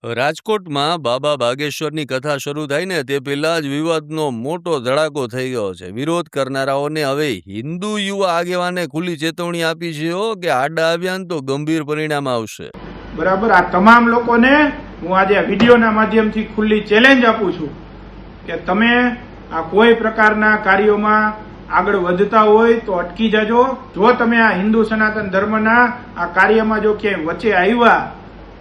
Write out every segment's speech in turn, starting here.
રાજકોટમાં બાબા બાગેશ્વરની કથા શરૂ થાય ને તે પહેલા જ વિવાદનો મોટો ધડાકો થઈ ગયો છે. વિરોધ કરનારાઓને હવે હિન્દુ યુવા આગેવાને ખુલ્લી ચેતવણી આપી છે કે આડા આવ્યા તો ગંભીર પરિણામ આવશે. બરાબર, આ તમામ લોકોને હું આજે આ વિડીયોના માધ્યમથી ખુલ્લી ચેલેન્જ આપું છું કે તમે આ કોઈ પ્રકારના કાર્યોમાં આગળ વધતા હોય તો અટકી જાજો. જો તમે આ હિન્દુ સનાતન ધર્મના આ કાર્યમાં જો ક્યાંય વચ્ચે આવ્યા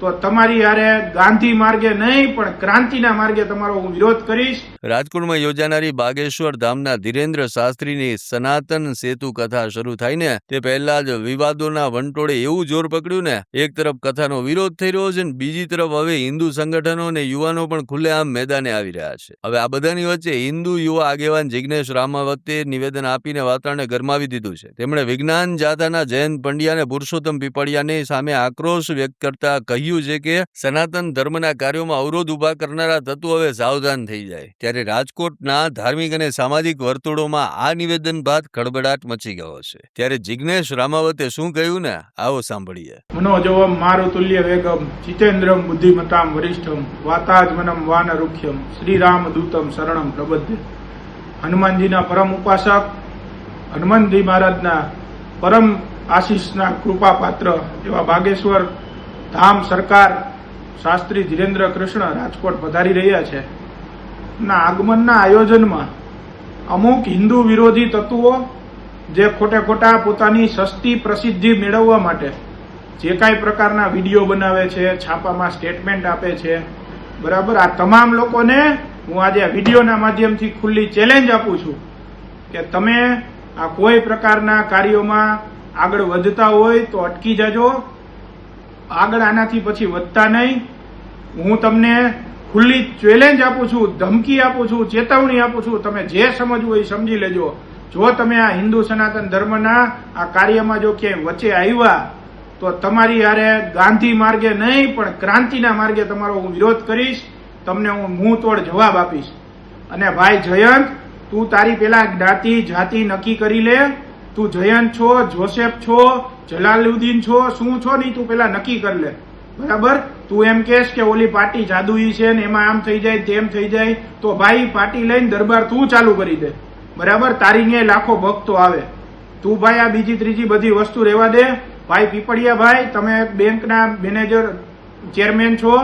તો તમારી હારે ગાંધી માર્ગે નહીં પણ ક્રાંતિના માર્ગે તમારો હું વિરોધ કરીશ. રાજકોટમાં યોજાનારી બાગેશ્વર ધામના ધીરેન્દ્ર શાસ્ત્રીની સનાતન સેતુ કથા શરૂ થાય ને તે પહેલા જ વિવાદોના વંટોળે એવું જોર પકડ્યું ને એક તરફ કથાનો વિરોધ થઈ રહ્યો છે ને બીજી તરફ હવે હિન્દુ સંગઠનો અને યુવાનો પણ ખુલ્લેઆમ મેદાને આવી રહ્યા છે. હવે આ બધાની વચ્ચે હિન્દુ યુવા આગેવાન જિગ્નેશ રામાવતે નિવેદન આપીને વાતાવરણને ગરમાવી દીધું છે. તેમણે વિજ્ઞાન જાથાના જયંત પંડ્યા અને પુરુષોત્તમ પીપળિયાની સામે આક્રોશ વ્યક્ત કરતા કહ્યું છે કે સનાતન ધર્મના કાર્યોમાં અવરોધ ઉભા કરનારા તત્વો હવે સાવધાન થઈ જાય. ત્યારે રાજકોટના ધાર્મિક અને સામાજિક વર્તુળોમાં આ નિવેદન બાદ ખળબળાટ મચી ગયો છે. ત્યારે જિગ્નેશ રામાવતે શું કહ્યું ને આવો સાંભળીએ. મનોજવમ મારુતુલ્ય વેગમ જીતેન્દ્રમ બુદ્ધિમતામ વરિષ્ઠમ વાતાજમનમ વાનરુખ્યમ શ્રીરામ દૂતમ શરણમ પ્રબધ્ય. હનુમાનજીના પરમ ઉપાસક હનુમાનજી મહારાજના પરમ આશીષના કૃપા પાત્ર એવા બાગેશ્વર ધામ સરકાર શાસ્ત્રી ધીરેન્દ્ર કૃષ્ણ રાજકોટ પધારી રહ્યા છે. ના આગમનના આયોજનમાં અમુક હિન્દુ વિરોધી તત્વો જે ખોટે ખોટા પોતાની સસ્તી પ્રસિદ્ધિ મેળવવા માટે જે કાંઈ પ્રકારના વિડીયો બનાવે છે, છાપામાં સ્ટેટમેન્ટ આપે છે, બરાબર, આ તમામ લોકોને હું આજે આ વિડીયોના માધ્યમથી ખુલ્લી ચેલેન્જ આપું છું કે તમે આ કોઈ પ્રકારના કાર્યોમાં આગળ વધતા હોય તો અટકી જાજો. આગળ આનાથી પછી વધતા નહીં. હું તમને ખુલ્લી ચેલેન્જ આપું છું, ધમકી આપું છું, ચેતવણી આપું છું. તમે જે સમજવું એ સમજી લેજો. જો તમે આ હિન્દુ સનાતન ધર્મના આ કાર્યમાં જો ક્યાંય વચ્ચે આવ્યા તો તમારી હારે ગાંધી માર્ગે નહીં પણ ક્રાંતિના માર્ગે તમારો હું વિરોધ કરીશ. તમને હું મુંહ તોડ જવાબ આપીશ. અને ભાઈ જયંત, તું તારી પેલા જ્ઞાતિ જાતિ નક્કી કરી લે. તું જયંત છો, જોસેફ છો, જલાલુદ્દીન છો, શું છો નહીં તું પેલા નક્કી કરી લે. બરાબર, તું એમ કહેશ કે ઓલી પાર્ટી જાદુઈ છે ને એમાં આમ થઈ જાય તેમ થઈ જાય તો ભાઈ પાર્ટી લઈને દરબાર તું ચાલુ કરી દે. બરાબર, તારી ન્યાય લાખો ભક્તો આવે. તું ભાઈ આ બીજી ત્રીજી બધી વસ્તુ રહેવા દે. ભાઈ પીપળિયા ભાઈ, તમે બેંકના મેનેજર ચેરમેન છો,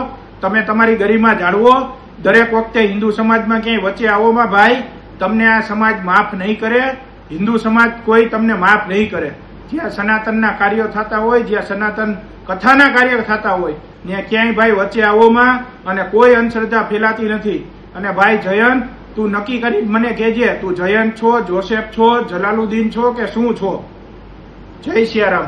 તમે તમારી ગરિમા જાળવો. દરેક વખતે હિન્દુ સમાજમાં ક્યાંય વચ્ચે આવોમાં ભાઈ તમને આ સમાજ માફ નહીં કરે. હિન્દુ સમાજ કોઈ તમને માફ નહીં કરે. જ્યાં સનાતનના કાર્યો થતા હોય, જ્યાં સનાતન કથાના કાર્ય થતા હોય ત્યાં ક્યાંય ભાઈ વચ્ચે આવોમાં અને કોઈ અંધશ્રદ્ધા ફેલાતી નથી. અને ભાઈ જયંત, તું નક્કી કરી મને કહેજે તું જયંત છો, જોસેફ છો, જલાલુદ્દીન છો કે શું છો. જય સિયારામ.